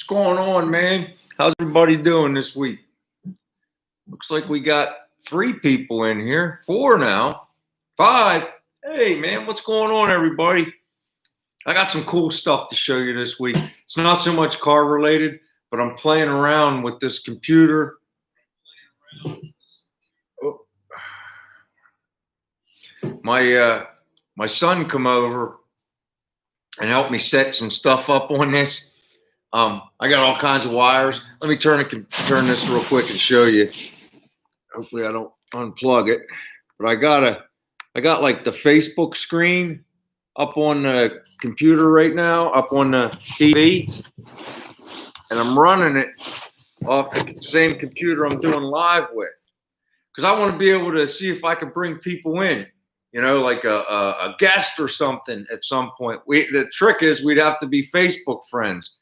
going on, man? How's everybody doing this week? Looks like we got 3 people in here. 4 now. 5. Hey, man, what's going on, everybody? I got some cool stuff to show you this week. It's not so much car related, but I'm playing around with this computer. Oh. My son come over and helped me set some stuff up on this. I got all kinds of wires. Let me turn this real quick and show you. Hopefully I don't unplug it. But I got like the Facebook screen up on the computer right now, up on the TV. And I'm running it off the same computer I'm doing live with. Because I want to be able to see if I can bring people in, you know, like a guest or something at some point. The trick is we'd have to be Facebook friends.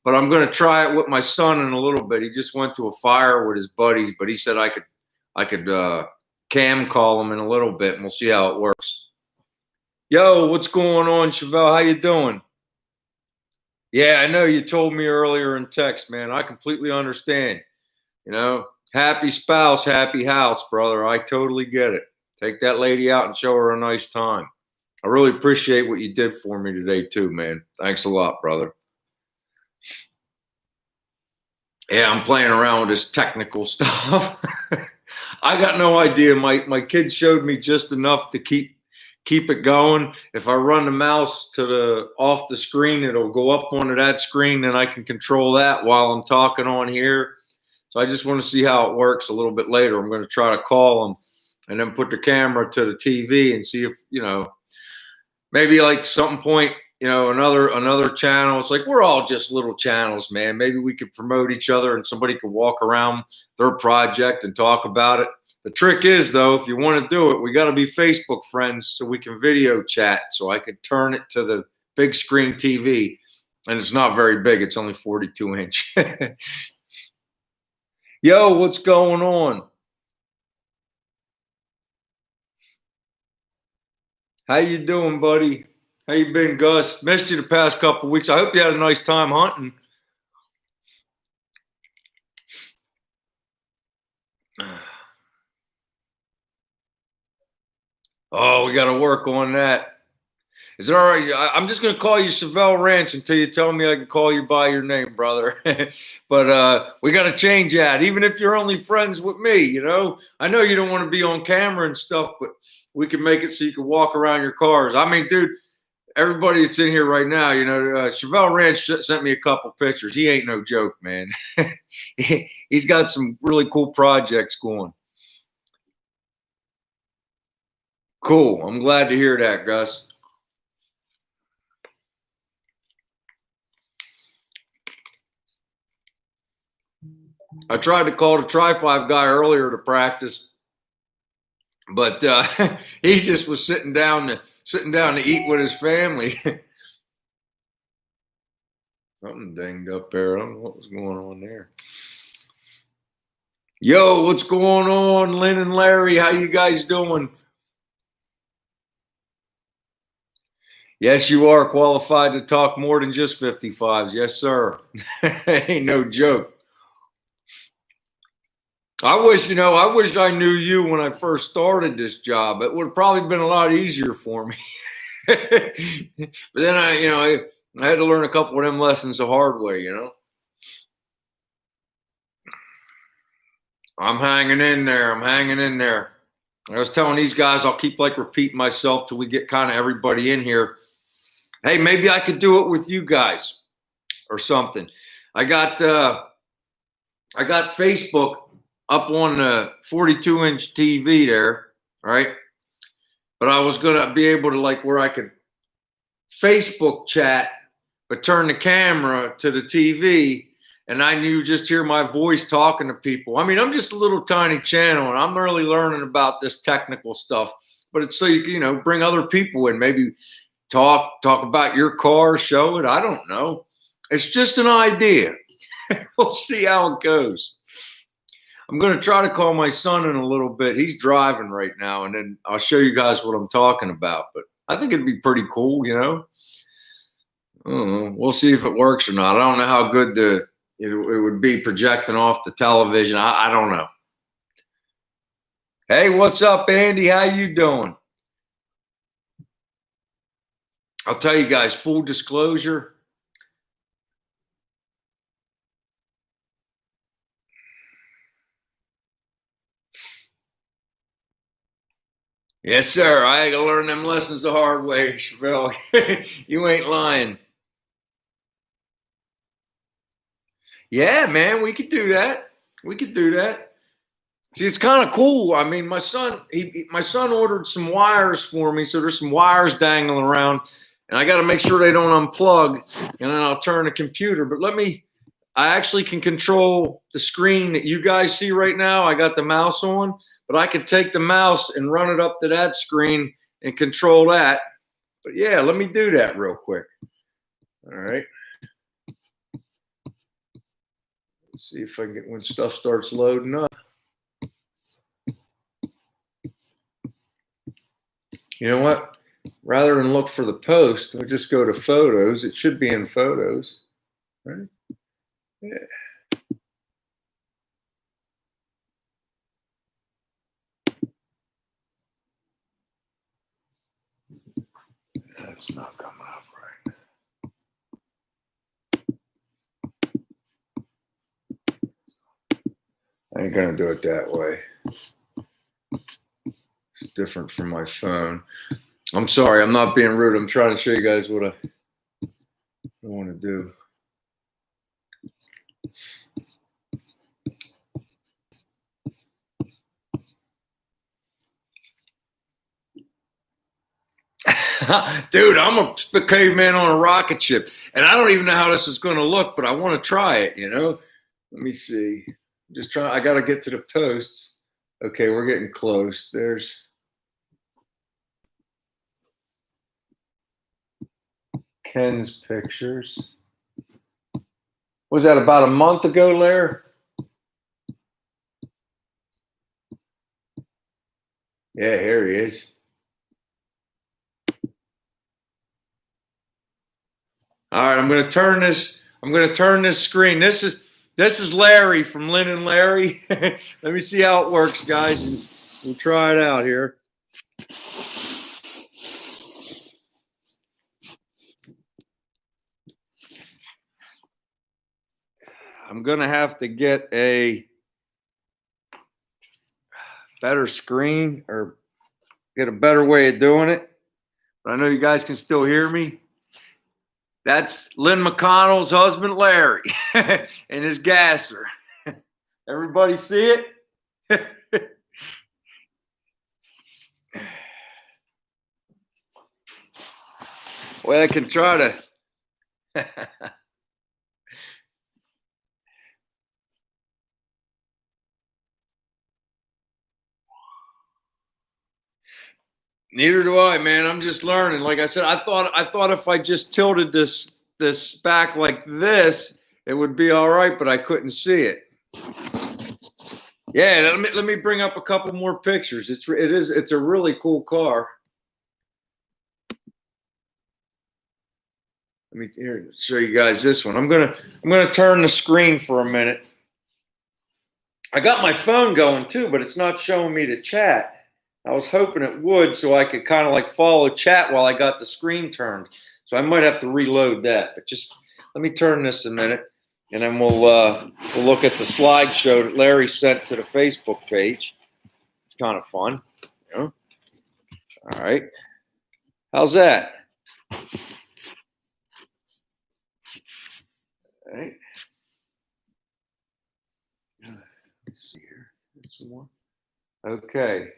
But I'm going to try it with my son in a little bit. He just went to a fire with his buddies, but he said I could cam call him in a little bit, and we'll see how it works. Yo, what's going on, Chevelle? How you doing? Yeah, I know you told me earlier in text, man. I completely understand. You know, happy spouse, happy house, brother. I totally get it. Take that lady out and show her a nice time. I really appreciate what you did for me today, too, man. Thanks a lot, brother. Yeah, I'm playing around with this technical stuff. I got no idea. My kids showed me just enough to keep it going. If I run the mouse off the screen, it'll go up onto that screen, and I can control that while I'm talking on here. So I just want to see how it works a little bit later. I'm going to try to call them and then put the camera to the TV and see if, you know, maybe like some point, you know, another channel. It's like we're all just little channels, man. Maybe we could promote each other and somebody could walk around their project and talk about it. The trick is, though, if you want to do it, we got to be Facebook friends so we can video chat. So I could turn it to the big screen TV, and it's not very big. It's only 42 inch. Yo, what's going on? How you doing, buddy? How you been, Gus? Missed you the past couple of weeks. I hope you had a nice time hunting. Oh, we got to work on that. Is it all right? I'm just going to call you Chevelle Ranch until you tell me I can call you by your name, brother. But we got to change that, even if you're only friends with me, you know? I know you don't want to be on camera and stuff, but we can make it so you can walk around your cars. I mean, dude, everybody that's in here right now, you know, Chevelle Ranch sent me a couple pictures. He ain't no joke, man. He's got some really cool projects going. Cool. I'm glad to hear that, Gus. I tried to call the Tri-5 guy earlier to practice, but he just was sitting down to eat with his family. Something dinged up there. I don't know what was going on there. Yo, what's going on, Lynn and Larry? How you guys doing? Yes, you are qualified to talk more than just 55s. Yes, sir. Ain't no joke. I wish I knew you when I first started this job. It would have probably been a lot easier for me. But then I had to learn a couple of them lessons the hard way, you know. I'm hanging in there. I was telling these guys I'll keep like repeating myself till we get kind of everybody in here. Hey, maybe I could do it with you guys or something. I got Facebook up on the 42 inch TV there, right? But I was gonna be able to like where I could Facebook chat, but turn the camera to the TV, and I knew just hear my voice talking to people. I mean, I'm just a little tiny channel, and I'm really learning about this technical stuff. But it's so you can, you know, bring other people in, maybe talk about your car, show it. I don't know. It's just an idea. We'll see how it goes. I'm going to try to call my son in a little bit. He's driving right now, and then I'll show you guys what I'm talking about. But I think it'd be pretty cool, you know. I don't know. We'll see if it works or not. I don't know how good it would be projecting off the television. I don't know. Hey, what's up, Andy? How you doing? I'll tell you guys, full disclosure. Yes, sir. I had to learn them lessons the hard way, Chevelle. You ain't lying. Yeah, man, we could do that. We could do that. See, it's kind of cool. I mean, my son ordered some wires for me, so there's some wires dangling around, and I got to make sure they don't unplug, and then I'll turn the computer. But I actually can control the screen that you guys see right now. I got the mouse on, but I can take the mouse and run it up to that screen and control that. But yeah, let me do that real quick. All right. Let's see if I can get when stuff starts loading up. You know what? Rather than look for the post, I'll just go to photos. It should be in photos, right? Yeah. That's not coming up right. I ain't gonna do it that way. It's different from my phone. I'm sorry, I'm not being rude. I'm trying to show you guys what I want to do. Dude, I'm a caveman on a rocket ship, and I don't even know how this is going to look, but I want to try it, you know? Let me see. Just try. I got to get to the posts. Okay, we're getting close. There's Ken's pictures. Was that about a month ago, Larry? Yeah, here he is. All right, I'm going to turn this screen. This is Larry from Lynn and Larry. Let me see how it works, guys, and we'll try it out here. I'm going to have to get a better screen or get a better way of doing it. But I know you guys can still hear me. That's Lynn McConnell's husband, Larry, and his gasser. Everybody see it? Well, I can try to. Neither do I, man. I'm just learning. Like I said, I thought if I just tilted this back like this, it would be all right, but I couldn't see it. Yeah, let me bring up a couple more pictures. It's a really cool car. Let me here show you guys this one. I'm gonna turn the screen for a minute. I got my phone going too, but it's not showing me the chat. I was hoping it would so I could kind of like follow chat while I got the screen turned. So I might have to reload that. But just let me turn this a minute, and then we'll look at the slideshow that Larry sent to the Facebook page. It's kind of fun. You know? All right. How's that? All right. Let's see here. Some more. Okay.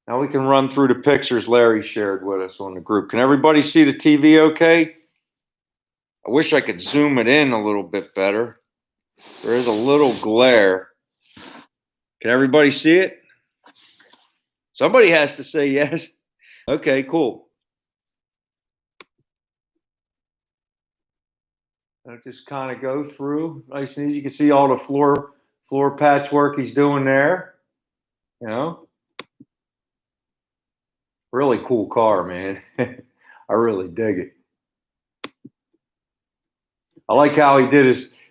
Now we can run through the pictures Larry shared with us on the group. Can everybody see the TV okay? I wish I could zoom it in a little bit better. There is a little glare. Can everybody see it? Somebody has to say yes. Okay, cool. I'll just kind of go through nice and easy. You can see all the floor patchwork he's doing there. You know, really cool car, man. I really dig it. I like how he did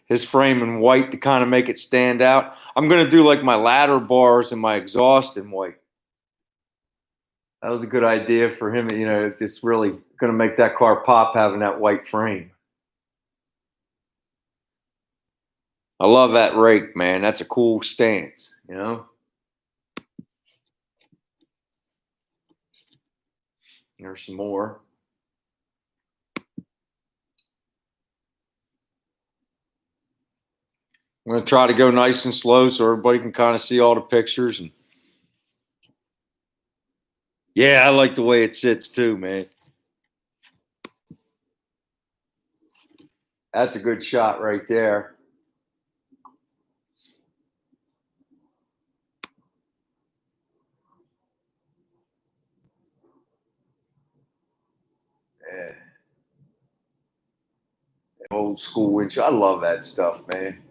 his frame in white to kind of make it stand out. I'm gonna do like my ladder bars and my exhaust in white. That was a good idea for him. You know, it's just really gonna make that car pop having that white frame. I love that rake, man. That's a cool stance, you know. There's some more. I'm going to try to go nice and slow so everybody can kind of see all the pictures. And yeah, I like the way it sits too, man. That's a good shot right there. Yeah. Old school winch. I love that stuff, man.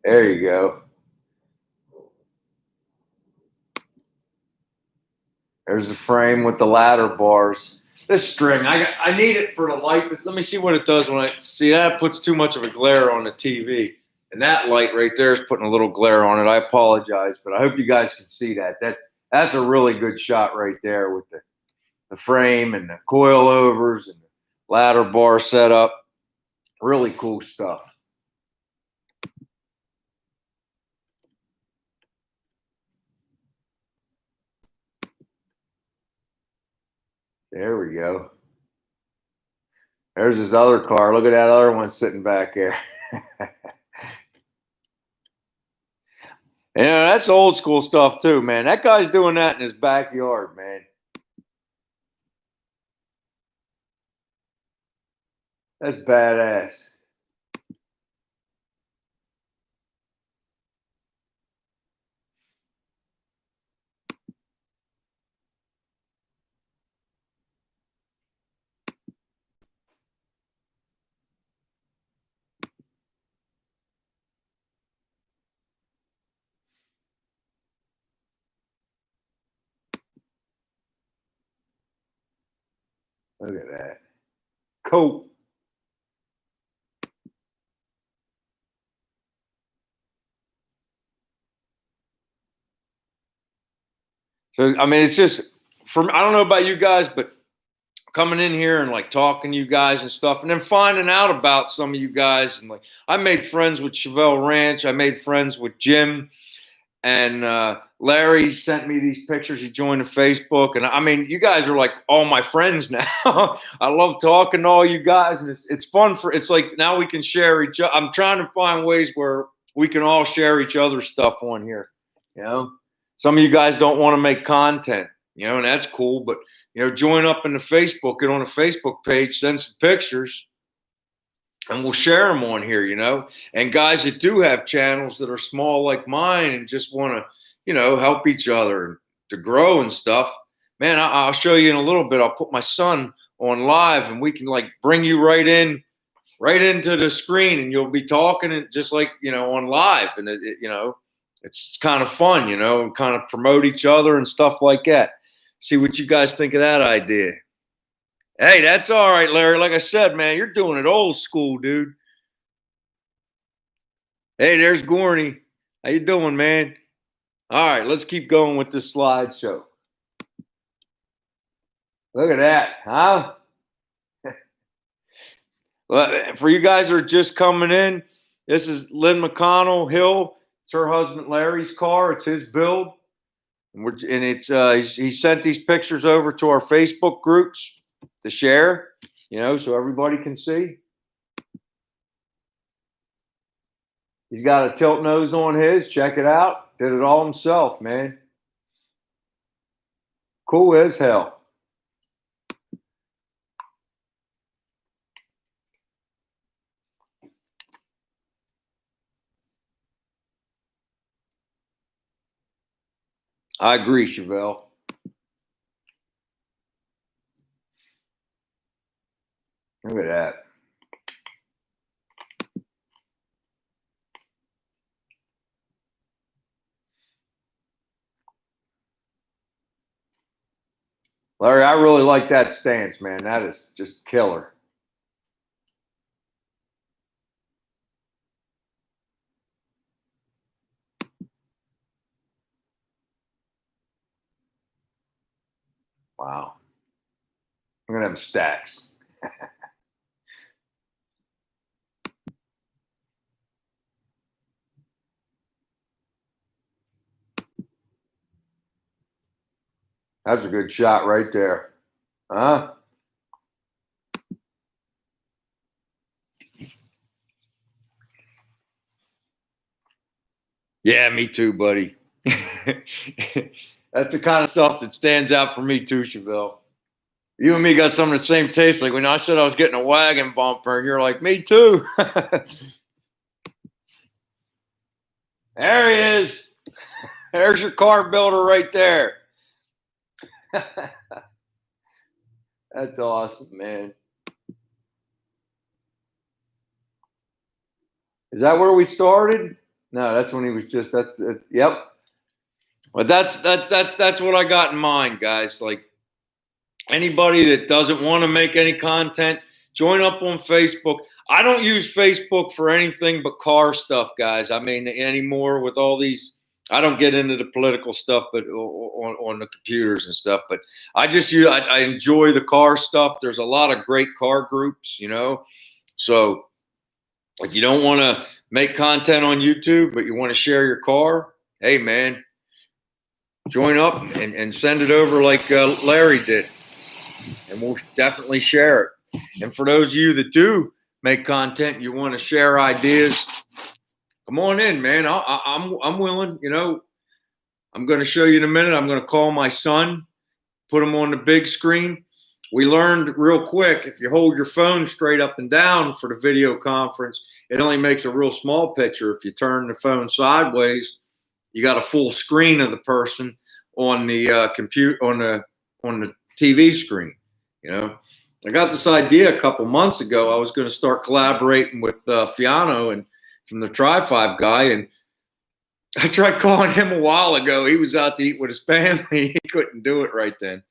There you go. There's the frame with the ladder bars. This string, I need it for the light. Let me see what it does when I see that. It puts too much of a glare on the TV. And that light right there is putting a little glare on it. I apologize, but I hope you guys can see that. That's a really good shot right there with the frame and the coilovers and the ladder bar setup. Really cool stuff. There we go. There's his other car. Look at that other one sitting back there. You know, that's old school stuff too, man. That guy's doing that in his backyard, man. That's badass. Look at that. Cool. So I mean, it's just from I don't know about you guys, but coming in here and like talking to you guys and stuff, and then finding out about some of you guys, and like I made friends with Chevelle Ranch. I made friends with Jim. And Larry sent me these pictures. He joined the Facebook, and I mean, you guys are like all my friends now. I love talking to all you guys, and it's fun for. It's like now we can share each other. I'm trying to find ways where we can all share each other's stuff on here. You know, some of you guys don't want to make content, you know, and that's cool. But you know, join up in the Facebook, get on the Facebook page, send some pictures, and we'll share them on here, you know. And guys that do have channels that are small like mine and just want to, you know, help each other to grow and stuff, man, I'll show you in a little bit. I'll put my son on live and we can like bring you right into the screen, and you'll be talking and just like, you know, on live. And you know, it's kind of fun, you know, and kind of promote each other and stuff like that. See what you guys think of that idea. Hey, that's all right, Larry. Like I said, man, you're doing it old school, dude. Hey, there's Gorney. How you doing, man? All right, let's keep going with this slideshow. Look at that, huh? Well, for you guys that are just coming in, this is Lynn McConnell Hill. It's her husband Larry's car. It's his build, and it's he sent these pictures over to our Facebook groups to share, you know, so everybody can see. He's got a tilt nose on his. Check it out. Did it all himself, man. Cool as hell. I agree, Chevelle. Look at that. Larry, I really like that stance, man. That is just killer. Wow. I'm going to have stacks. That's a good shot right there. Huh? Yeah, me too, buddy. That's the kind of stuff that stands out for me too, Chevelle. You and me got some of the same taste. Like when I said I was getting a wagon bumper, and you're like, me too. There he is. There's your car builder right there. That's awesome, man. Is that where we started? No, that's when he was just. Yep. But that's what I got in mind, guys. Like anybody that doesn't want to make any content, join up on Facebook. I don't use Facebook for anything but car stuff, guys. I mean, anymore with all these. I don't get into the political stuff, but on the computers and stuff. But I just use. I enjoy the car stuff. There's a lot of great car groups, So if you don't want to make content on YouTube, but you want to share your car, hey man, join up and send it over like Larry did, and we'll definitely share it. And for those of you that do make content, you want to share ideas, come on in, man. I'm willing. I'm going to show you in a minute. I'm going to call my son, put him on the big screen. We learned real quick, if you hold your phone straight up and down for the video conference, it only makes a real small picture. If you turn the phone sideways, you got a full screen of the person on the on the TV screen. I got this idea a couple months ago. I was going to start collaborating with Fiano and from the Tri-5 guy, and I tried calling him a while ago. He was out to eat with his family. He couldn't do it right then.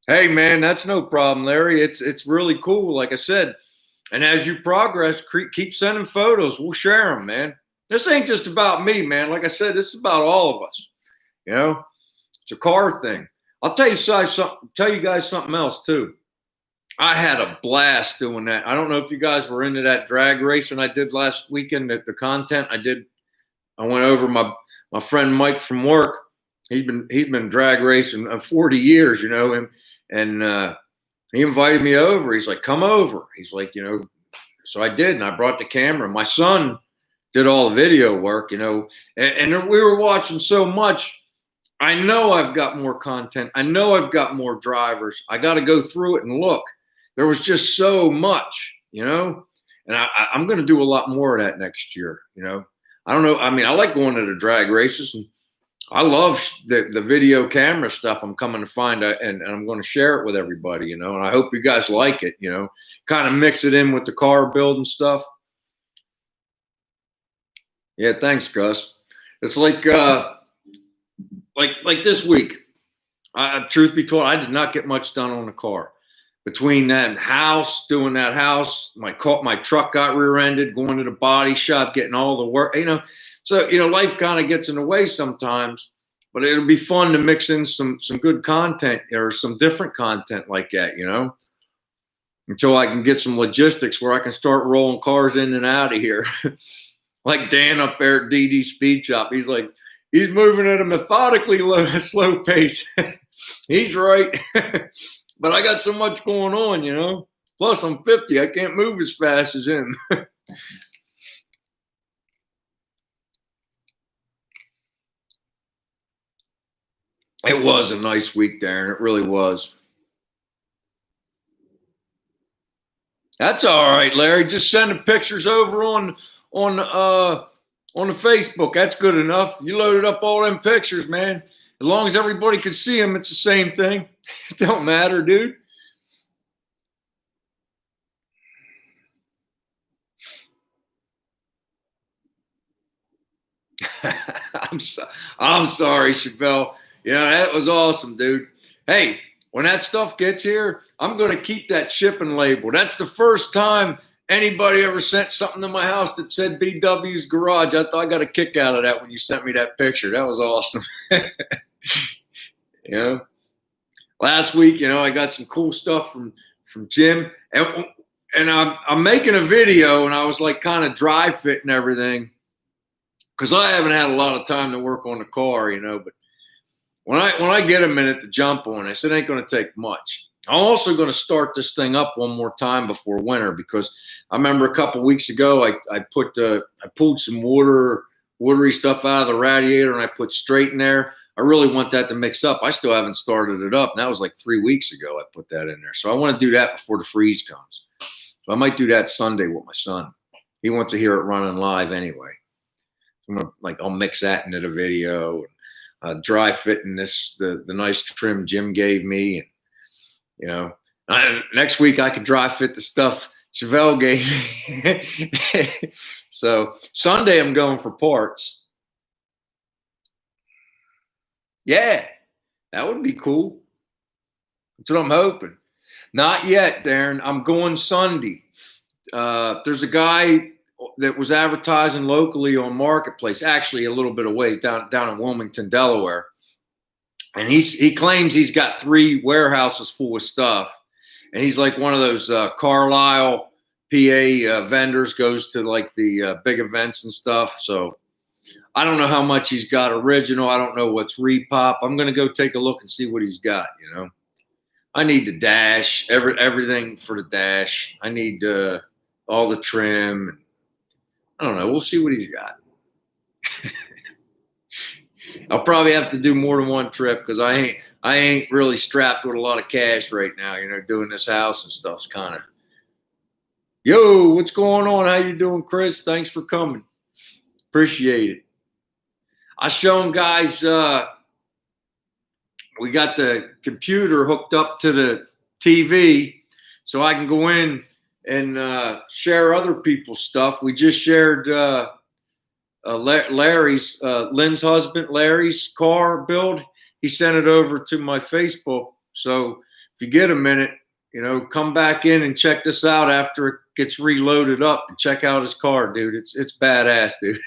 Hey man, that's no problem, Larry. It's really cool, like I said. And as you progress, keep sending photos. We'll share them, man. This ain't just about me, man. Like I said, this is about all of us. It's a car thing. I'll tell you guys something else too. I had a blast doing that. I don't know if you guys were into that drag racing I did last weekend. The content I did, I went over my friend Mike from work. He's been drag racing 40 years, and he invited me over. He's like, come over. He's like, so I did, and I brought the camera. My son did all the video work, and we were watching so much. I know I've got more content. I know I've got more drivers. I got to go through it and look. There was just so much, and I'm going to do a lot more of that next year. I don't know. I mean, I like going to the drag races, and I love the video camera stuff I'm coming to find, and I'm going to share it with everybody, and I hope you guys like it, kind of mix it in with the car building stuff. Yeah, thanks, Gus. It's like this week, truth be told, I did not get much done on the car. Between that house, doing that house, my truck got rear-ended, going to the body shop, getting all the work, So, life kind of gets in the way sometimes, but it'll be fun to mix in some good content or some different content like that, until I can get some logistics where I can start rolling cars in and out of here. Like Dan up there at DD Speed Shop. He's like, he's moving at a methodically slow pace. He's right. But I got so much going on, Plus, I'm 50. I can't move as fast as him. It was a nice week, Darren. It really was. That's all right, Larry. Just send the pictures over on the Facebook. That's good enough. You loaded up all them pictures, man. As long as everybody can see them, it's the same thing. It don't matter, dude. I'm sorry, Chevelle. That was awesome, dude. Hey, when that stuff gets here, I'm going to keep that shipping label. That's the first time anybody ever sent something to my house that said BW's Garage. I thought I got a kick out of that when you sent me that picture. That was awesome. You know, last week, you know, I got some cool stuff from Jim, and I'm making a video, and I was like kind of dry fitting everything because I haven't had a lot of time to work on the car, you know. But when I get a minute to jump on this, it ain't going to take much. I'm also going to start this thing up one more time before winter, because I remember a couple weeks ago I pulled some watery stuff out of the radiator and I put straight in there. I really want that to mix up. I still haven't started it up. And that was like 3 weeks ago I put that in there. So I want to do that before the freeze comes. So I might do that Sunday with my son. He wants to hear it running live anyway. I'll mix that into the video. Dry fitting the nice trim Jim gave me, and you know, next week I could dry fit the stuff Chevelle gave me. So Sunday I'm going for parts. Yeah, that would be cool. That's what I'm hoping. Not yet, Darren. I'm going Sunday. There's a guy that was advertising locally on Marketplace, actually a little bit of ways down in Wilmington, Delaware. And he claims he's got 3 warehouses full of stuff. And he's like one of those Carlisle, PA vendors, goes to like the big events and stuff. So I don't know how much he's got original. I don't know what's repop. I'm going to go take a look and see what he's got, you know. I need the dash, everything for the dash. I need all the trim. I don't know. We'll see what he's got. I'll probably have to do more than one trip because I ain't really strapped with a lot of cash right now. You know, doing this house and stuff's kind of. Yo, what's going on? How you doing, Chris? Thanks for coming. Appreciate it. I shown guys. We got the computer hooked up to the TV, so I can go in and share other people's stuff. We just shared. Larry's, Lynn's husband, Larry's car build. He sent it over to my Facebook. So if you get a minute, you know, come back in and check this out after it gets reloaded up and check out his car, dude. It's badass, dude.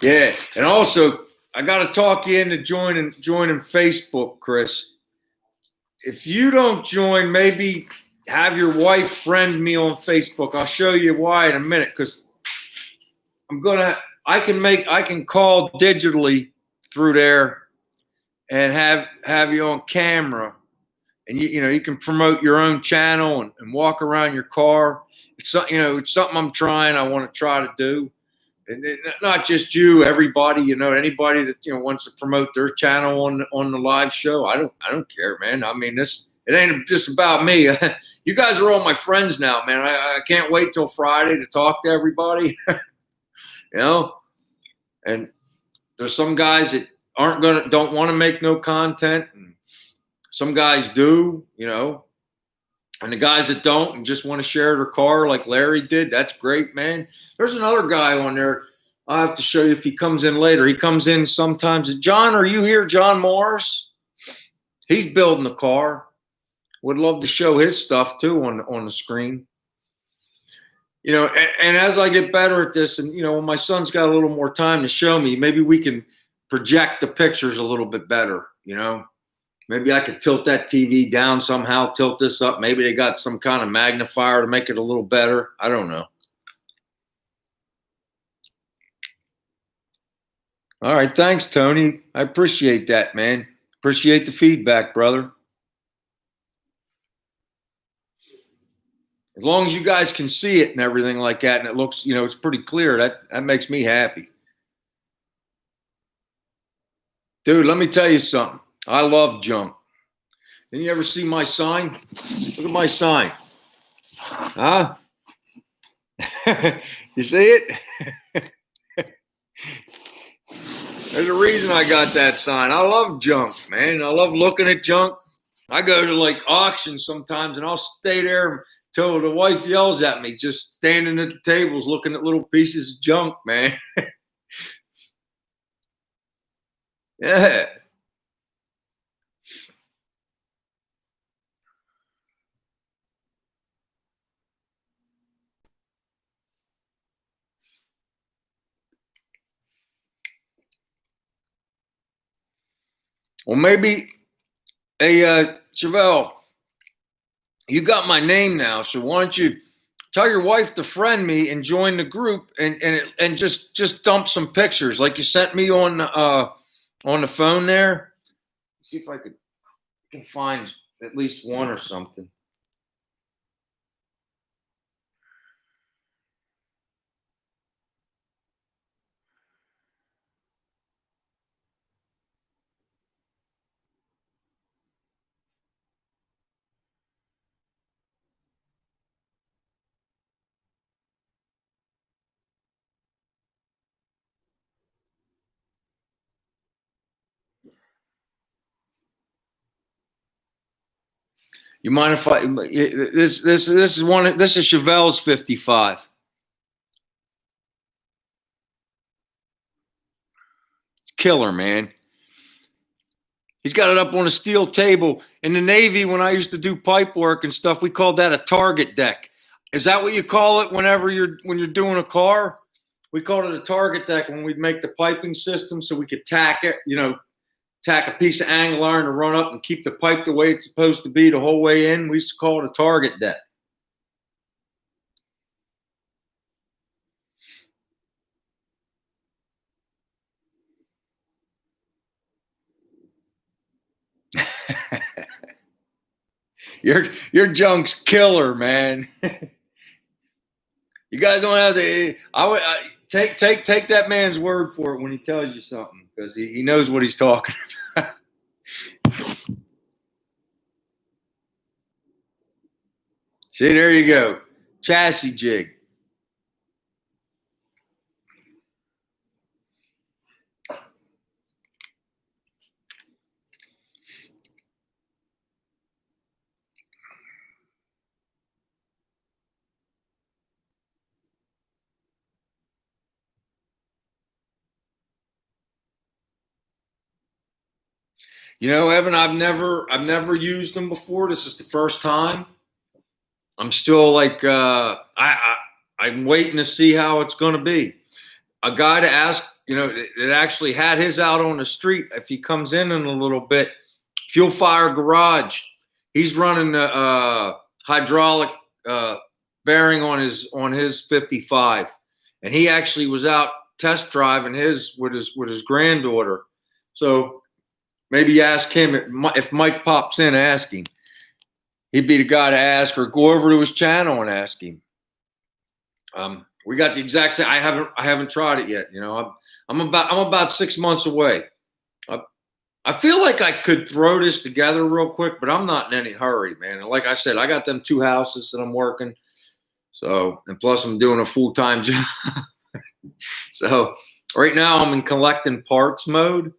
Yeah, and also I got to talk you into joining Facebook, Chris. If you don't join, maybe have your wife friend me on Facebook. I'll show you why in a minute, because I can call digitally through there and have you on camera, and you can promote your own channel and walk around your car. It's something I'm trying. I want to try to do. And not just you, everybody, anybody that wants to promote their channel on the live show. I don't care, man. I mean, it ain't just about me. You guys are all my friends now, man. I can't wait till Friday to talk to everybody. And there's some guys that don't want to make no content, and some guys do, and the guys that don't and just want to share their car like Larry did, that's great, man. There's another guy on there. I'll have to show you if he comes in later. He comes in sometimes. John, are you here? John Morris? He's building the car. Would love to show his stuff too on the screen. And as I get better at this, and when my son's got a little more time to show me, maybe we can project the pictures a little bit better, Maybe I could tilt that TV down somehow, tilt this up. Maybe they got some kind of magnifier to make it a little better. I don't know. All right. Thanks, Tony. I appreciate that, man. Appreciate the feedback, brother. As long as you guys can see it and everything like that, and it looks, it's pretty clear, that makes me happy. Dude, let me tell you something. I love junk. Didn't you ever see my sign? Look at my sign. Huh? You see it? There's a reason I got that sign. I love junk, man. I love looking at junk. I go to like auctions sometimes and I'll stay there until the wife yells at me, just standing at the tables looking at little pieces of junk, man. Yeah. Well, maybe, hey, Chevelle, you got my name now, so why don't you tell your wife to friend me and join the group and just dump some pictures like you sent me on the phone there. See if I can find at least one or something. You mind if I this is one, this is Chevelle's 55. It's killer, man. He's got it up on a steel table. In the Navy, when I used to do pipe work and stuff, we called that a target deck. Is that what you call it whenever when you're doing a car? We called it a target deck when we'd make the piping system so we could tack it, tack a piece of angle iron to run up and keep the pipe the way it's supposed to be the whole way in. We used to call it a target deck. Your junk's killer, man. You guys don't have to. Take that man's word for it when he tells you something, because he knows what he's talking about. See, there you go. Chassis jig. Evan, I've never used them before. This is the first time. I'm still like I'm waiting to see how it's going to be. A guy to ask, that actually had his out on the street. If he comes in a little bit, Fuel Fire Garage. He's running the hydraulic bearing on his 55, and he actually was out test driving his with his granddaughter. So maybe ask him if Mike pops in. Ask him. He'd be the guy to ask, or go over to his channel and ask him. We got the exact same. I haven't tried it yet. I'm about 6 months away. I feel like I could throw this together real quick, but I'm not in any hurry, man. And like I said, I got them 2 houses that I'm working. So, and plus I'm doing a full-time job. So right now I'm in collecting parts mode,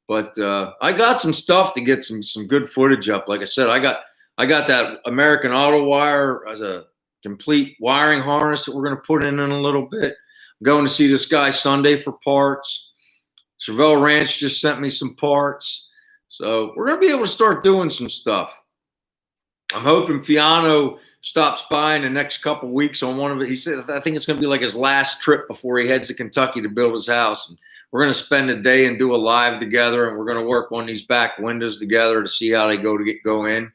but I got some stuff to get some good footage up. Like I said, I got that American Auto Wire as a complete wiring harness that we're going to put in a little bit. I'm going to see this guy Sunday for parts. Chevelle Ranch just sent me some parts. So we're going to be able to start doing some stuff. I'm hoping Fiano stops by in the next couple of weeks on one of it. He said, I think it's going to be like his last trip before he heads to Kentucky to build his house. And we're going to spend a day and do a live together, and we're going to work on these back windows together to see how they go in.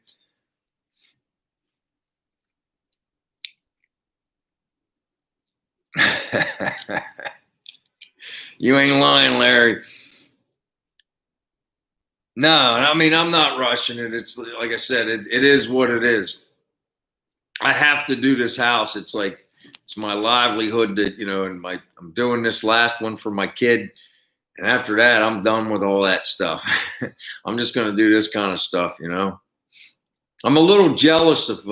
You ain't lying, Larry. No, I mean, I'm not rushing it. It's like I said, it is what it is. I have to do this house. It's like, it's my livelihood that, and I'm doing this last one for my kid. And after that, I'm done with all that stuff. I'm just going to do this kind of stuff, I'm a little jealous of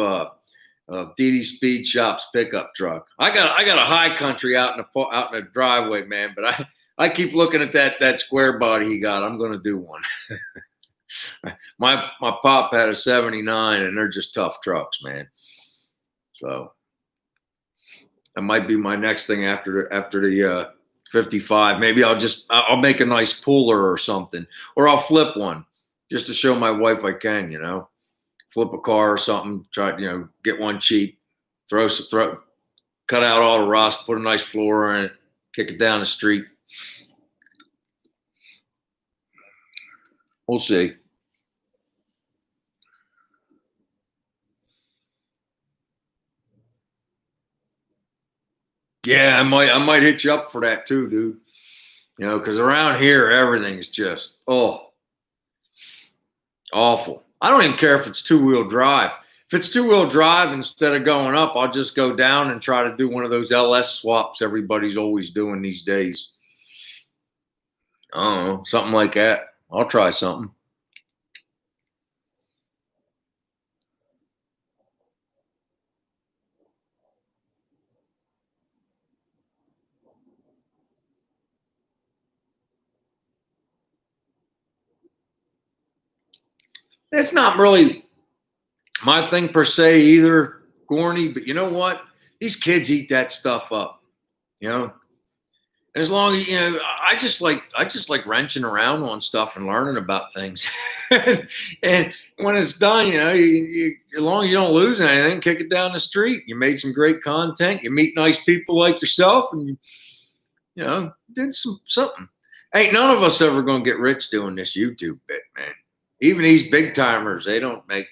DD Speed Shop's pickup truck. I got a high country out in the driveway, man, but I keep looking at that square body he got. I'm going to do one. my pop had a 79, and they're just tough trucks, man. So that might be my next thing after the 55. Maybe I'll make a nice puller or something, or I'll flip one just to show my wife I can, flip a car or something. Try, get one cheap, cut out all the rust, put a nice floor in it, kick it down the street. We'll see. Yeah, I might hit you up for that too, dude. Because around here everything's just awful. I don't even care if it's two-wheel drive. If it's two-wheel drive, instead of going up, I'll just go down and try to do one of those LS swaps everybody's always doing these days. I don't know, something like that. I'll try something. It's not really my thing per se either, Gorney, but you know what? These kids eat that stuff up, as long as I just like wrenching around on stuff and learning about things. And when it's done, as long as you don't lose anything, kick it down the street. You made some great content. You meet nice people like yourself, and you did something. Ain't none of us ever gonna get rich doing this YouTube bit, man. Even these big timers, they don't make.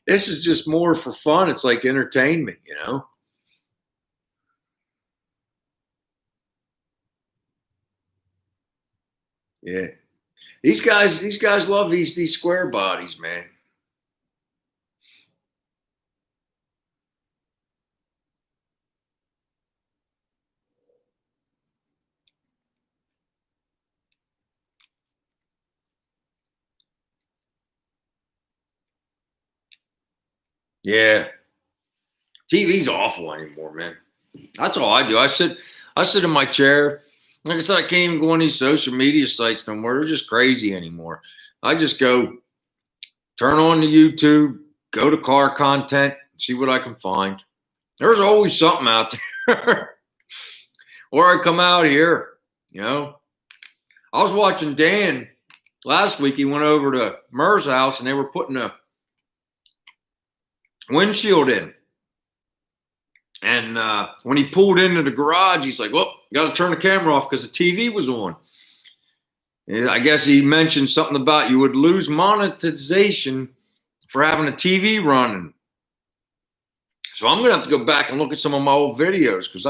This is just more for fun. It's like entertainment, Yeah. These guys love these square bodies, man. Yeah. TV's awful anymore, man. That's all I do. I sit in my chair. Like I said, I can't even go on these social media sites no more. They're just crazy anymore. I just go turn on the YouTube, go to car content, see what I can find. There's always something out there. Or I come out here, I was watching Dan last week. He went over to Murr's house and they were putting a windshield in. And when he pulled into the garage, he's like, well, got to turn the camera off because the TV was on. And I guess he mentioned something about you would lose monetization for having a TV running. So I'm going to have to go back and look at some of my old videos because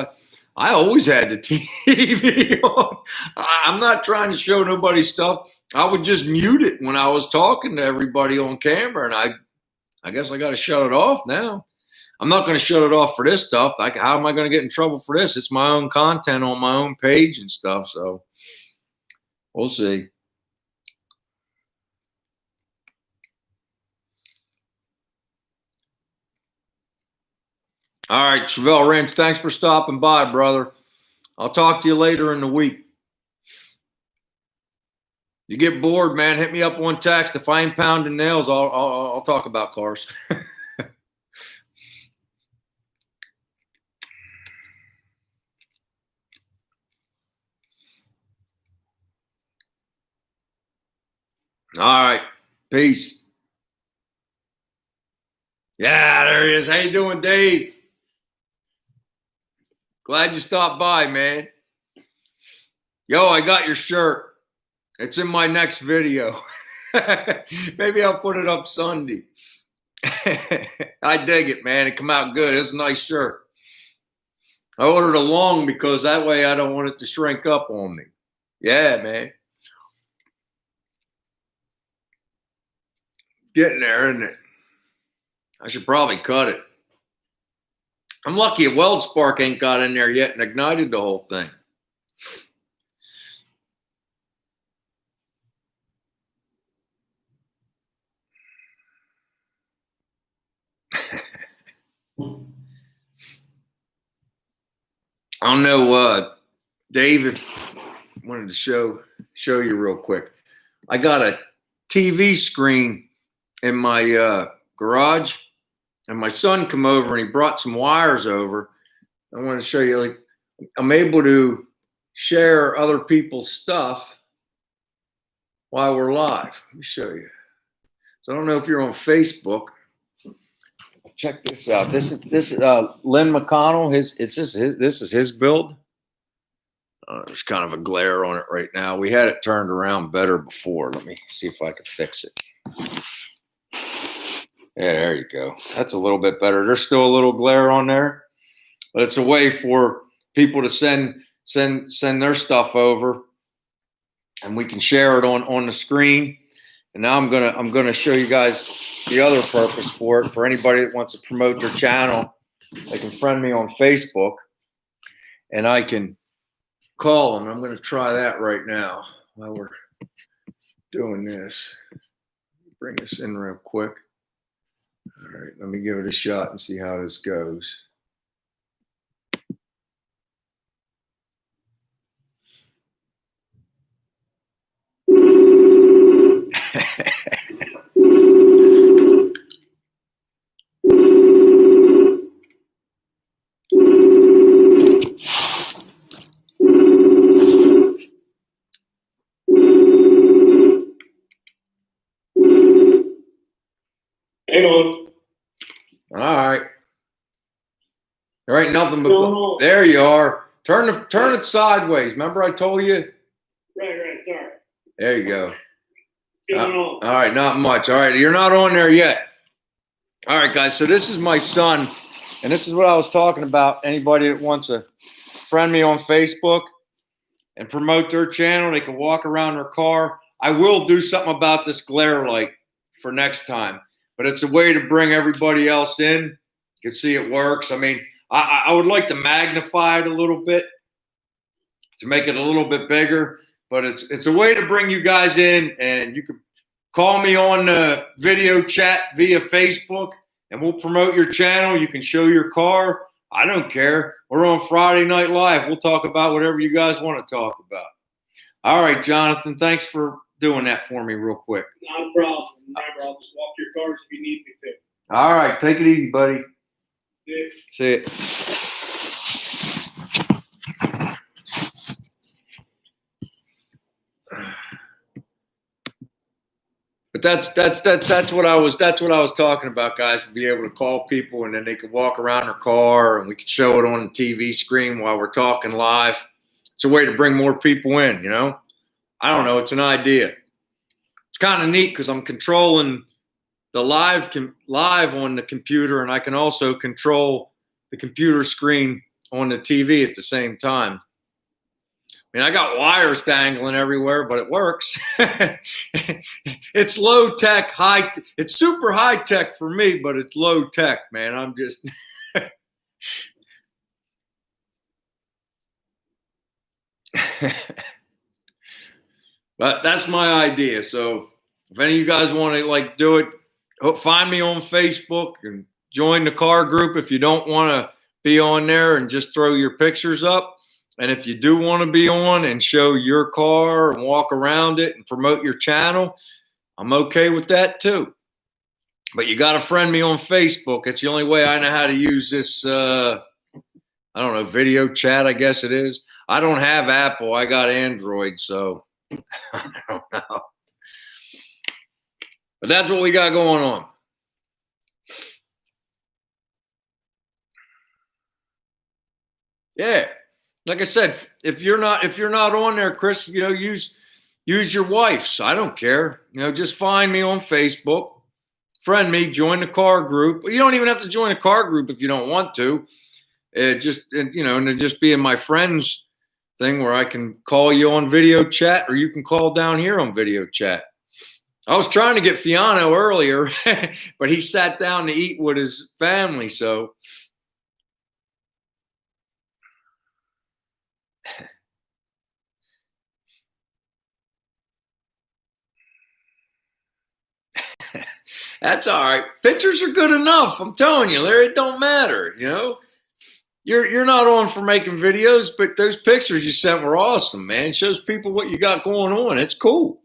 I always had the TV on. I'm not trying to show nobody stuff. I would just mute it when I was talking to everybody on camera. And I guess I got to shut it off now. I'm not going to shut it off for this stuff. Like, how am I going to get in trouble for this? It's my own content on my own page and stuff. So we'll see. All right, Chevelle Ranch, thanks for stopping by, brother. I'll talk to you later in the week. You get bored, man, hit me up on text. If I ain't pounding nails, I'll talk about cars. All right, peace. Yeah, there he is. How you doing, Dave? Glad you stopped by, man. Yo, I got your shirt. It's in my next video. Maybe I'll put it up Sunday. I dig it, man. It come out good. It's a nice shirt. I ordered a long because that way I don't want it to shrink up on me. Yeah, man. Getting there, isn't it? I should probably cut it. I'm lucky a weld spark ain't got in there yet and ignited the whole thing. I don't know David wanted to show you real quick. I got a TV screen in my garage, and my son come over and he brought some wires over. I want to show you, like, I'm able to share other people's stuff while we're live. Let me show you. So I don't know if you're on Facebook. Check this out. This is Lynn McConnell. This is his build. There's kind of a glare on it right now. We had it turned around better before. Let me see if I can fix it. Yeah, there you go. That's a little bit better. There's still a little glare on there, but it's a way for people to send their stuff over, and we can share it on the screen. And now I'm gonna show you guys the other purpose for it. For anybody that wants to promote their channel, they can friend me on Facebook, and I can call them. I'm gonna try that right now while we're doing this. Bring this in real quick. All right, let me give it a shot and see how this goes. Hang on. All right. There ain't nothing but there you are. Turn it sideways. Remember I told you? Right, sorry. There you go. All right, not much. All right, you're not on there yet. All right, guys. So this is my son, and this is what I was talking about. Anybody that wants to friend me on Facebook and promote their channel, they can walk around their car. I will do something about this glare light for next time, but it's a way to bring everybody else in. You can see it works. I mean, I would like to magnify it a little bit to make it a little bit bigger, but it's a way to bring you guys in, and you can call me on video chat via Facebook, and we'll promote your channel. You can show your car. I don't care. We're on Friday Night Live. We'll talk about whatever you guys want to talk about. All right, Jonathan, thanks for doing that for me real quick. Not a problem. Remember, I'll just walk your cars if you need me to. All right, take it easy, buddy. Yeah. See it. But that's what I was talking about, guys. To be able to call people, and then they could walk around their car, and we could show it on the TV screen while we're talking live. It's a way to bring more people in, you know. I don't know. It's an idea. It's kind of neat because I'm controlling the live on the computer, and I can also control the computer screen on the TV at the same time. I mean, I got wires dangling everywhere, but it works. It's low tech, it's super high tech for me, but it's low tech, man. I'm just. But that's my idea. So if any of you guys want to do it, find me on Facebook and join the car group if you don't want to be on there and just throw your pictures up. And if you do want to be on and show your car and walk around it and promote your channel, I'm okay with that too. But you got to friend me on Facebook. It's the only way I know how to use this, I don't know, video chat, I guess it is. I don't have Apple. I got Android, so I don't know. But that's what we got going on. Yeah. Like I said, if you're not on there, Chris, you know, use your wife's. I don't care. You know, just find me on Facebook, friend me, join the car group. You don't even have to join a car group if you don't want to. And then just be in my friends thing where I can call you on video chat, or you can call down here on video chat. I was trying to get Fiano earlier, but he sat down to eat with his family, so. That's all right. Pictures are good enough. I'm telling you, Larry, it don't matter, you know. You're not on for making videos, but those pictures you sent were awesome, man. It shows people what you got going on. It's cool.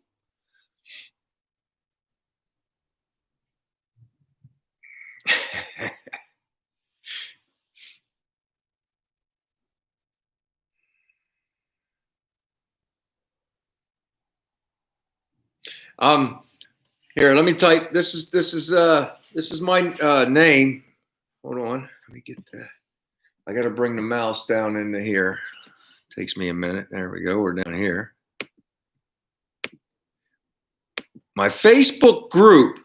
Here, let me type. This is my name. Hold on. Let me get that. I got to bring the mouse down into here. Takes me a minute. There we go. We're down here. My Facebook group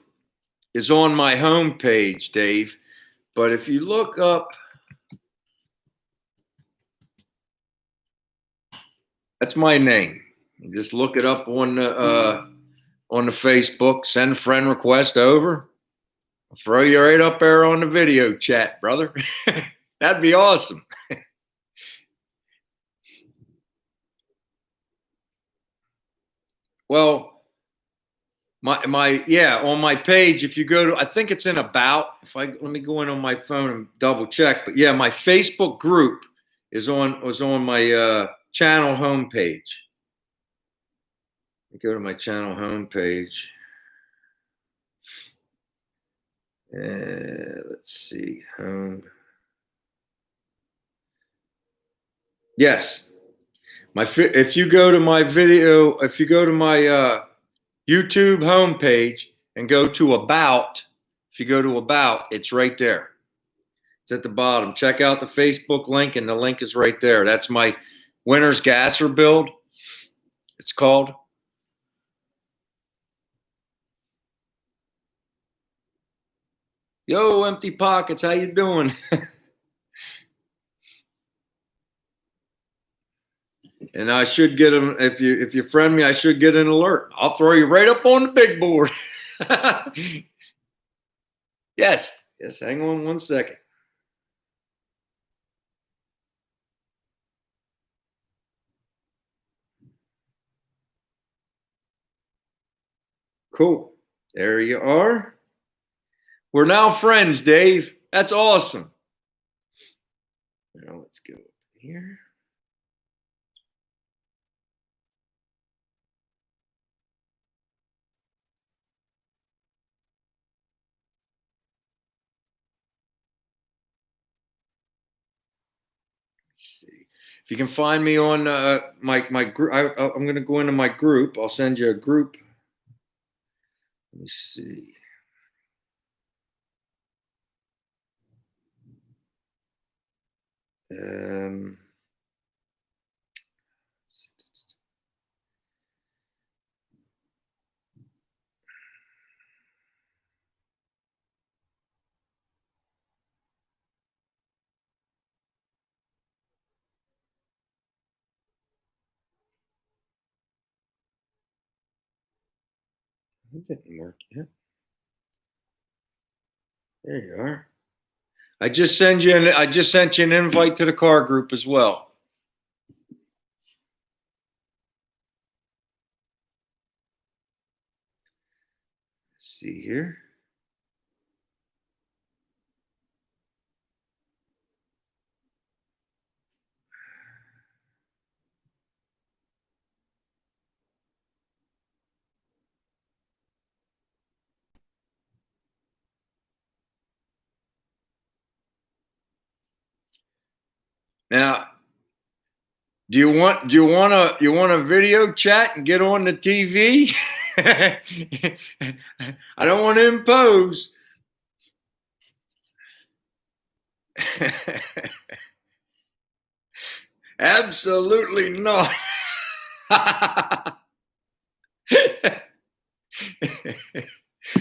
is on my home page, Dave. But if you look up, that's my name. You just look it up on the Facebook. Send a friend request over. I'll throw you right up there on the video chat, brother. That'd be awesome. Well, on my page, if you go to, I think it's in about, let me go in on my phone and double check, but yeah, my Facebook group was on my channel homepage. Let me go to my channel homepage. Let's see, home. Yes. If you go to my video, if you go to my YouTube homepage and go to About, if you go to About, it's right there. It's at the bottom. Check out the Facebook link, and the link is right there. That's my winter's gasser build, it's called. Yo, Empty Pockets, how you doing? And I should get them, if you friend me, I should get an alert. I'll throw you right up on the big board. Yes, hang on one second. Cool. There you are. We're now friends, Dave. That's awesome. Now let's go here. Let's see. If you can find me on my group, I'm going to go into my group. I'll send you a group. Let me see. It didn't work yet. There you are. I just sent you an invite to the car group as well. Let's see here. Now, do you want a video chat and get on the TV? I don't want to impose. Absolutely not.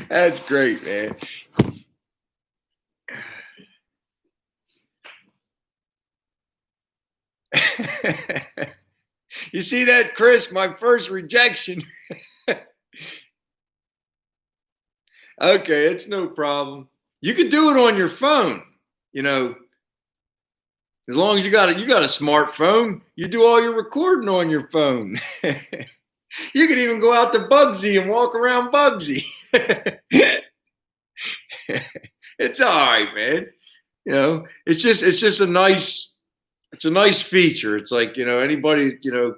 That's great, man. You see that, Chris? My first rejection. Okay, it's no problem. You can do it on your phone, as long as you got a smartphone. You do all your recording on your phone. You can even go out to Bugsy and walk around Bugsy. It's all right, man. You know, it's just a nice, it's a nice feature. It's like, you know, anybody, you know,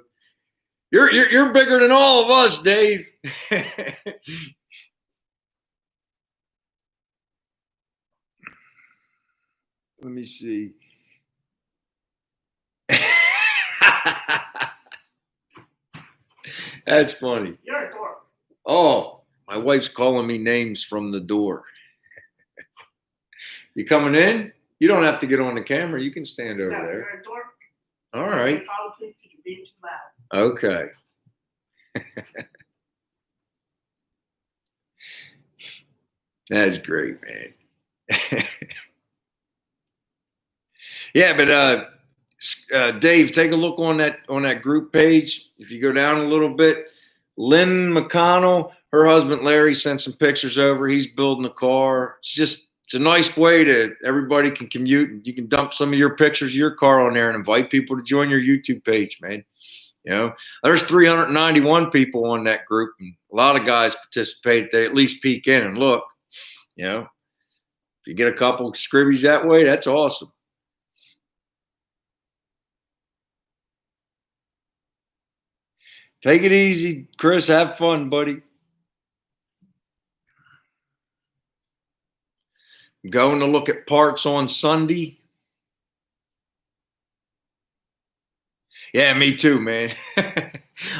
you're bigger than all of us, Dave. Let me see. That's funny. You're a dork. Oh, my wife's calling me names from the door. You coming in? You don't have to get on the camera. You can stand over No, there. you're a dork. All right. Call the police because you're being too loud. Okay. That's great, man. Yeah, but Dave, take a look on that group page. If you go down a little bit, Lynn McConnell, her husband Larry sent some pictures over. He's building a car. It's a nice way to everybody can commute, and you can dump some of your pictures of your car on there and invite people to join your YouTube page, man. You know, there's 391 people on that group, and a lot of guys participate. They at least peek in and look. You know, if you get a couple scribbies that way, that's awesome. Take it easy, Chris. Have fun, buddy. I'm going to look at parts on Sunday. Yeah, me too, man.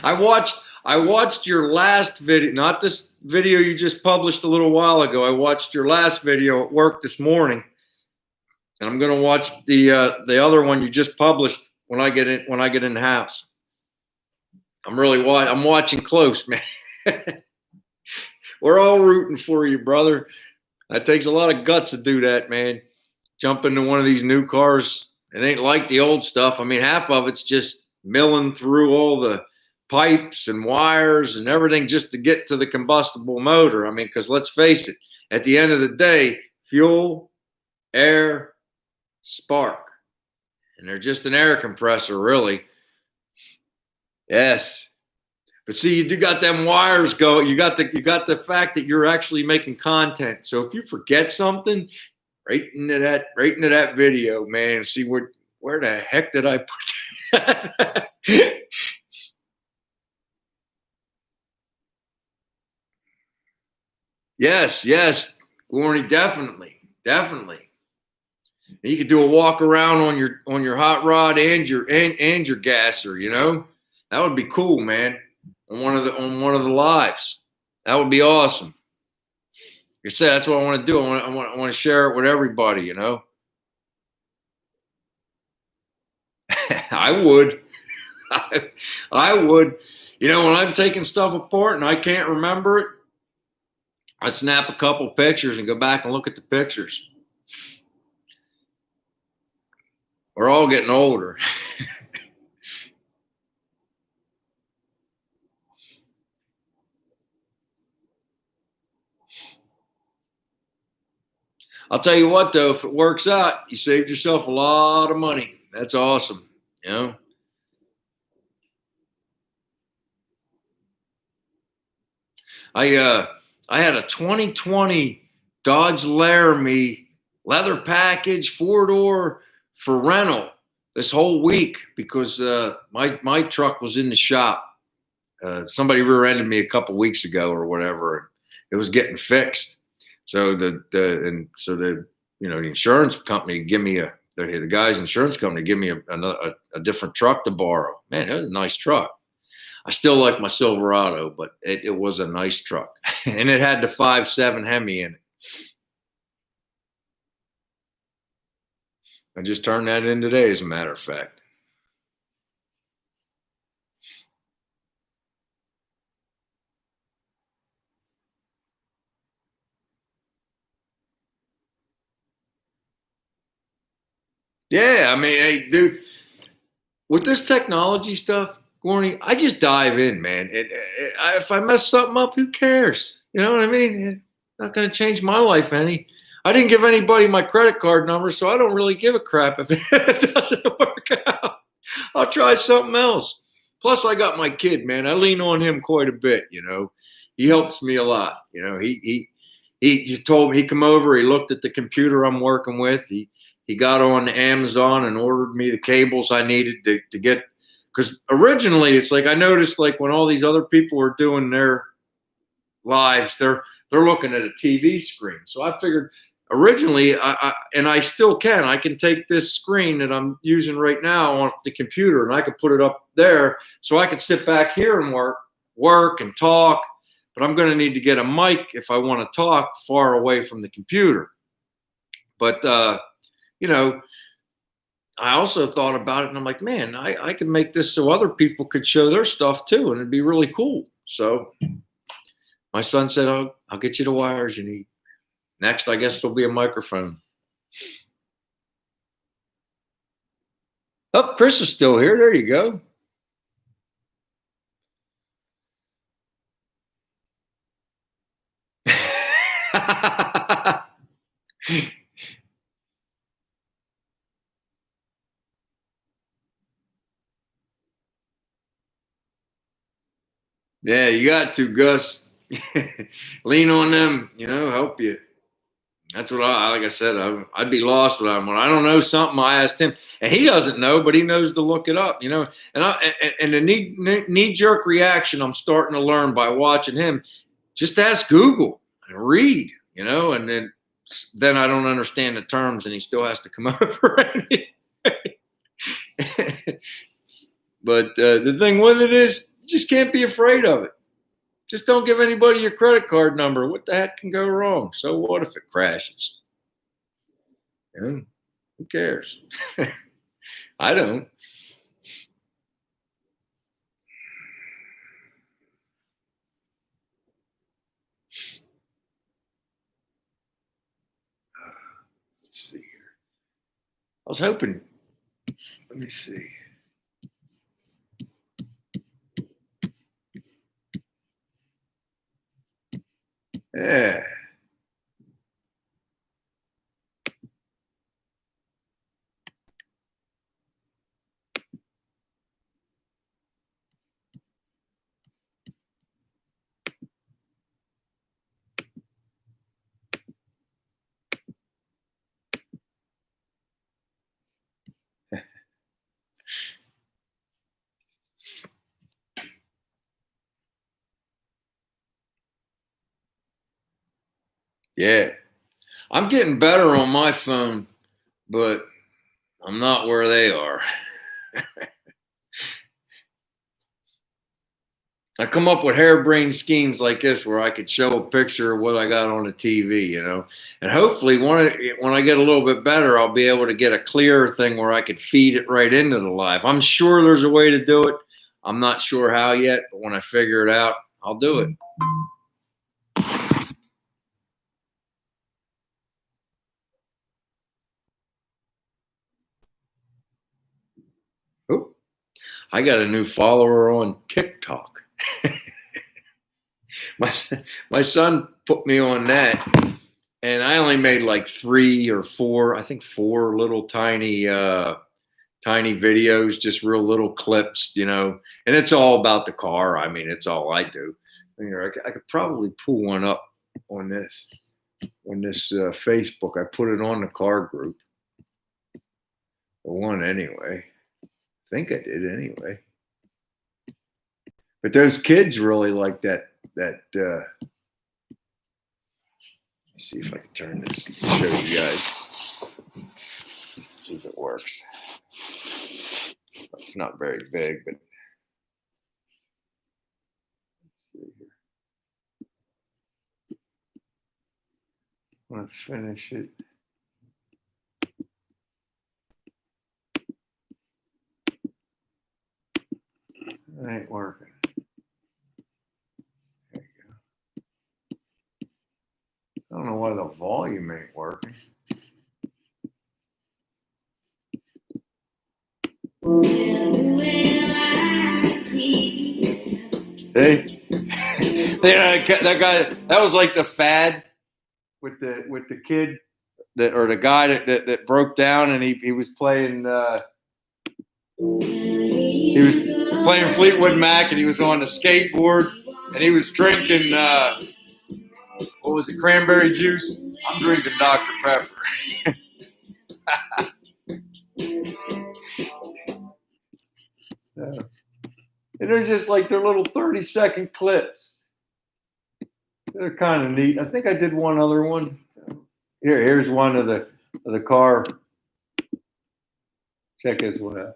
I watched your last video, not this video you just published a little while ago. I watched your last video at work this morning, and I'm going to watch the other one you just published when I get in the house. I'm watching close, man. We're all rooting for you, brother. That takes a lot of guts to do that, man. Jump into one of these new cars. It ain't like the old stuff. I mean, half of it's just milling through all the pipes and wires and everything just to get to the combustible motor. I mean, because let's face it, at the end of the day, fuel, air, spark. And they're just an air compressor, really. Yes. But see, you do got them wires go. You got the fact that you're actually making content. So if you forget something, right into that video, man, and see where the heck did I put that? Yes, Gorney, definitely. You could do a walk around on your hot rod and your gasser, you know? That would be cool, man. On one of the lives. That would be awesome. Like I said, that's what I want to do. I want to share it with everybody, you know? I would. I would. You know, when I'm taking stuff apart and I can't remember it, I snap a couple pictures and go back and look at the pictures. We're all getting older. I'll tell you what, though, if it works out, you saved yourself a lot of money. That's awesome, you know? I had a 2020 Dodge Laramie leather package 4-door for rental this whole week because my truck was in the shop. Somebody rear-ended me a couple weeks ago or whatever. It was getting fixed. So the insurance company the guy's insurance company give me a different truck to borrow. Man, it was a nice truck. I still like my Silverado, but it was a nice truck, and it had the 5.7 Hemi in it. I just turned that in today, as a matter of fact. Yeah, I mean, hey, dude, with this technology stuff, Gorney, I just dive in, man. If I mess something up, who cares? You know what I mean? It's not going to change my life any. I didn't give anybody my credit card number, so I don't really give a crap if it doesn't work out. I'll try something else. Plus, I got my kid, man. I lean on him quite a bit, you know. He helps me a lot. You know, he told me, he come over, he looked at the computer I'm working with. he got on Amazon and ordered me the cables I needed to get. Because originally, it's like I noticed, like when all these other people were doing their lives, they're looking at a TV screen. So I figured originally, I still can. I can take this screen that I'm using right now off the computer, and I could put it up there, so I could sit back here and work and talk. But I'm going to need to get a mic if I want to talk far away from the computer. But you know, I also thought about it, and I'm like, man, I could make this so other people could show their stuff too, and it'd be really cool. So my son said, "Oh, I'll get you the wires you need." Next, I guess there'll be a microphone. Oh, Chris is still here. There you go. Yeah, you got to, Gus. Lean on them, help you. That's what like I said, I'd be lost without him. When I don't know something, I asked him, and he doesn't know, but he knows to look it up, And the knee-jerk reaction I'm starting to learn by watching him, just ask Google and read, and then I don't understand the terms, and he still has to come over. But the thing with it is, you just can't be afraid of it. Just don't give anybody your credit card number. What the heck can go wrong? So what if it crashes? Who cares? I don't. Let's see here. I was hoping. Let me see. Yeah. Yeah. I'm getting better on my phone, but I'm not where they are. I come up with harebrained schemes like this where I could show a picture of what I got on the TV, and hopefully when I get a little bit better, I'll be able to get a clearer thing where I could feed it right into the live. I'm sure there's a way to do it. I'm not sure how yet, but when I figure it out, I'll do it. Oh, I got a new follower on TikTok. My son put me on that, and I only made like 3 or 4, I think 4 little tiny videos, just real little clips, and it's all about the car. I mean, it's all I do. I could probably pull one up on this Facebook. I put it on the car group. The one anyway. I think I did anyway. But those kids really like that. Let me see if I can turn this to show you guys. See if it works. It's not very big, but let's see here. I'm gonna finish it. It ain't working. There you go. I don't know why the volume ain't working. Hey, that guy. That was like the fad with the kid or the guy that broke down, and he was playing. He was playing Fleetwood Mac, and he was on a skateboard, and he was drinking what was it, cranberry juice? I'm drinking Dr. Pepper. And they're just like they're little 30-second clips. They're kind of neat. I think I did one other one. Here's one of the car. Check this one out.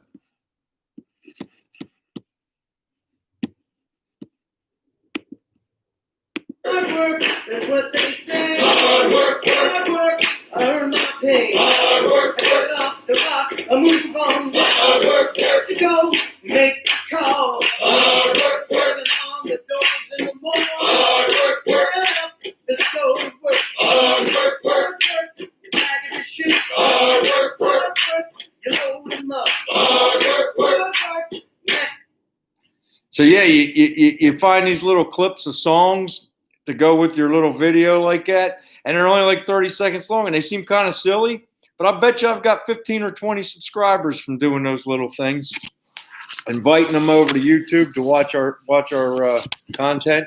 Hard work, that's what they say. Hard work, I earn my pay. Hard work, I get off the rock, I move on. Hard work, to go make a call. Hard work, working on the doors in the mall. Hard work, yeah, let's go to work. Hard work, you bag your shoes. Hard work, you load them up. Hard work, yeah. So yeah, you find these little clips of songs to go with your little video like that, and they're only like 30 seconds long, and they seem kind of silly, but I bet you I've got 15 or 20 subscribers from doing those little things, inviting them over to YouTube to watch our content.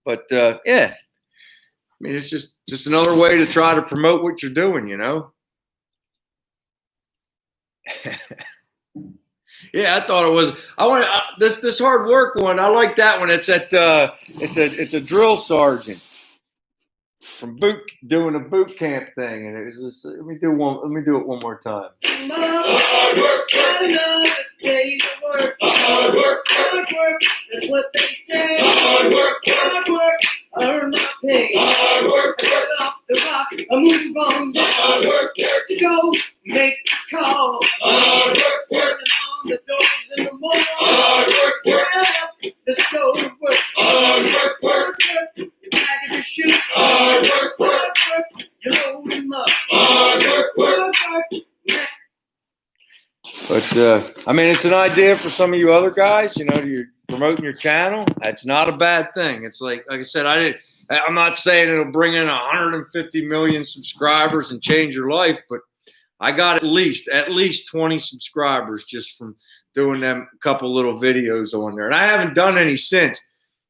But yeah, I mean, it's just another way to try to promote what you're doing, you know. Yeah, I thought it was. I want this hard work one. I like that one. It's at it's a drill sergeant from doing a boot camp thing, and it was just, let me do it one more time. Hard work, another day to work. Hard work, that's what they say. Hard work, I earn my pay. Hard work, I get off the rock, I move on. Hard work, to go make a call. Hard work, working on the doors in the mall. Hard work, yeah, let's go to work. Hard work, you bag your shoes. Hard work, you load them up. Hard work, yeah. But I mean, it's an idea for some of you other guys. You know, you're promoting your channel. That's not a bad thing. It's like I said, I'm not saying it'll bring in 150 million subscribers and change your life, but I got at least 20 subscribers just from doing them a couple little videos on there. And I haven't done any since.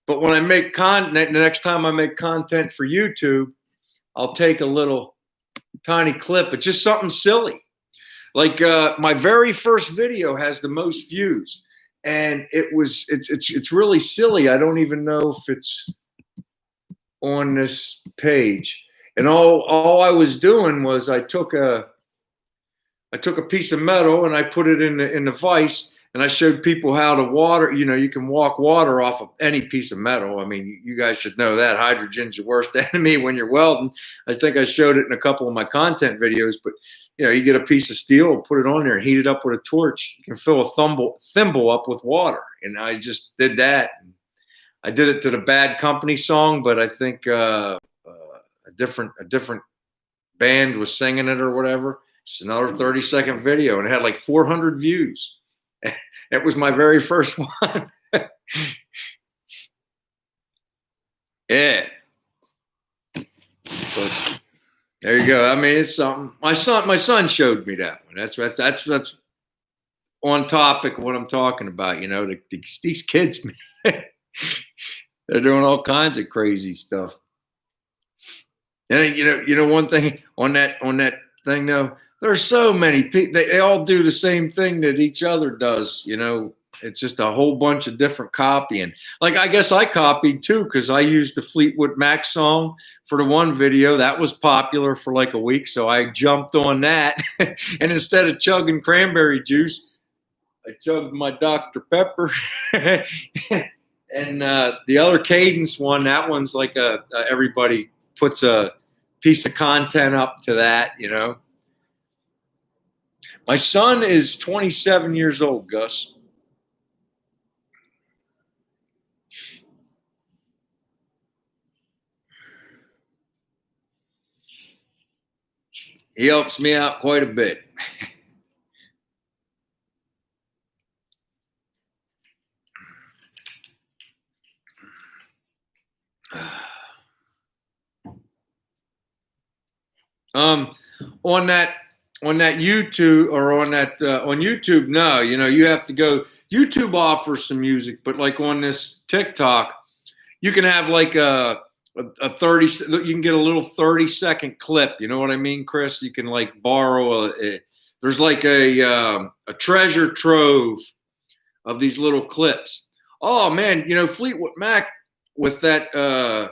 But when I make content, the next time I make content for YouTube, I'll take a little tiny clip. It's just something silly. Like my very first video has the most views, and it's really silly. I don't even know if it's on this page. And all I was doing was I took a piece of metal and I put it in the vise, and I showed people how to water. You know, you can walk water off of any piece of metal. I mean, you guys should know that hydrogen's your worst enemy when you're welding. I think I showed it in a couple of my content videos, but you know, you get a piece of steel, put it on there, and heat it up with a torch. You can fill a thimble up with water, and I just did that. I did it to the Bad Company song, but I think a different band was singing it or whatever. Just another 30-second video, and it had like 400 views. It was my very first one. Yeah. But there you go. I mean, it's something. My son showed me that one. That's on topic of what I'm talking about. You know, these kids, man, they're doing all kinds of crazy stuff. And you know one thing on that thing though, there's so many people. They all do the same thing that each other does. You know, it's just a whole bunch of different copying. Like I guess I copied too, because I used the Fleetwood Mac song for the one video that was popular for like a week. So I jumped on that, and instead of chugging cranberry juice, I chugged my Dr. Pepper. And the other Cadence one, that one's like everybody puts a piece of content up to that, you know. My son is 27 years old, Gus. He helps me out quite a bit. On that YouTube or on YouTube, no, you know, you have to go. YouTube offers some music, but like on this TikTok, you can have like a a 30, you can get a little 30-second clip. You know what I mean, Chris? You can like borrow there's like a treasure trove of these little clips. Oh man, you know, Fleetwood Mac with that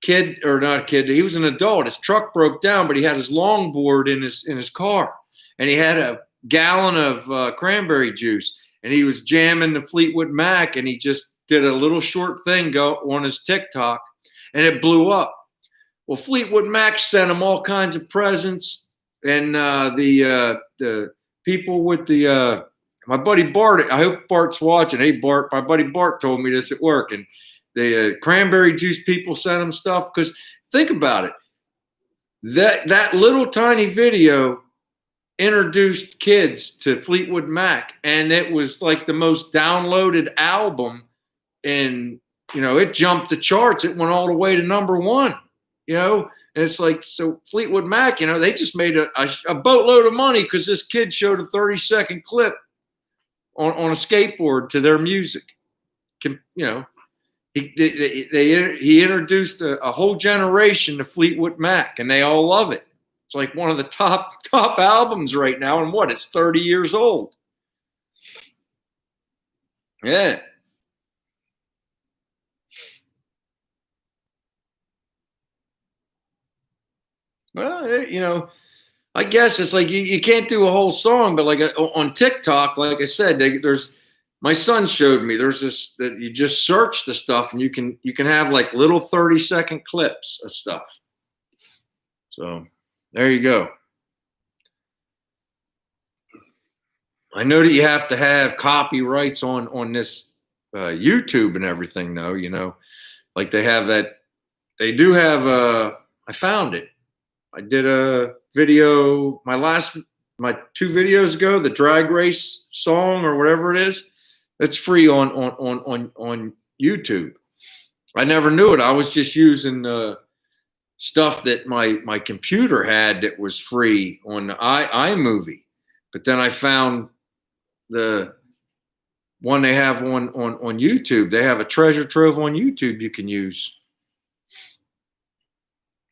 kid, or not kid, he was an adult. His truck broke down, but he had his longboard in his car, and he had a gallon of cranberry juice, and he was jamming the Fleetwood Mac, and he just did a little short thing go on his TikTok, and it blew up. Well, Fleetwood Mac sent him all kinds of presents, and the people with the my buddy Bart, I hope Bart's watching. Hey, Bart, my buddy Bart told me this at work, and the cranberry juice people sent him stuff. Because think about it, that little tiny video introduced kids to Fleetwood Mac, and it was like the most downloaded album, and you know, it jumped the charts. It went all the way to #1. You know, and it's like, so Fleetwood Mac, you know, they just made a boatload of money because this kid showed a 30-second clip on a skateboard to their music. You know, he introduced a whole generation to Fleetwood Mac, and they all love it. It's like one of the top albums right now, and what? It's 30 years old. Yeah. Well, you know, I guess it's like you can't do a whole song, but like on TikTok, like I said, there's, my son showed me, there's this that you just search the stuff, and you can have like little 30-second clips of stuff. So there you go. I know that you have to have copyrights on this YouTube and everything, though. You know, like they have that. They do have. I found it. I did a video, my 2 videos ago, the drag race song or whatever it is. It's free on YouTube. I never knew it. I was just using stuff that my computer had that was free on the iMovie. But then I found the one they have on YouTube. They have a treasure trove on YouTube you can use.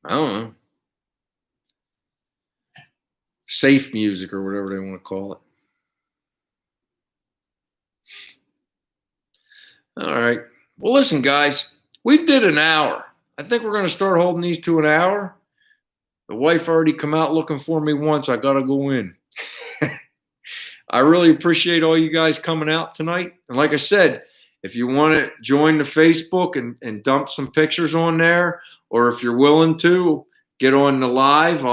I don't know. Safe music or whatever they want to call it. All right. Well, listen, guys, we've did an hour. I think we're going to start holding these to an hour. The wife already come out looking for me once. I got to go in. I really appreciate all you guys coming out tonight. And like I said, if you want to join the Facebook and dump some pictures on there, or if you're willing to get on the live,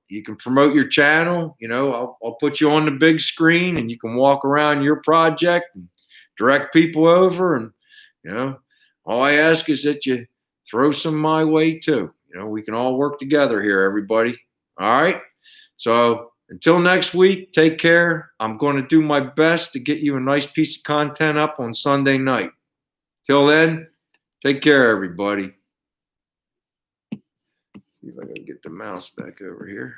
you can promote your channel. You know, I'll put you on the big screen, and you can walk around your project and direct people over. And, you know, all I ask is that you throw some my way too. You know, we can all work together here, everybody. All right. So until next week, take care. I'm going to do my best to get you a nice piece of content up on Sunday night. Till then, take care, everybody. See if I can get the mouse back over here.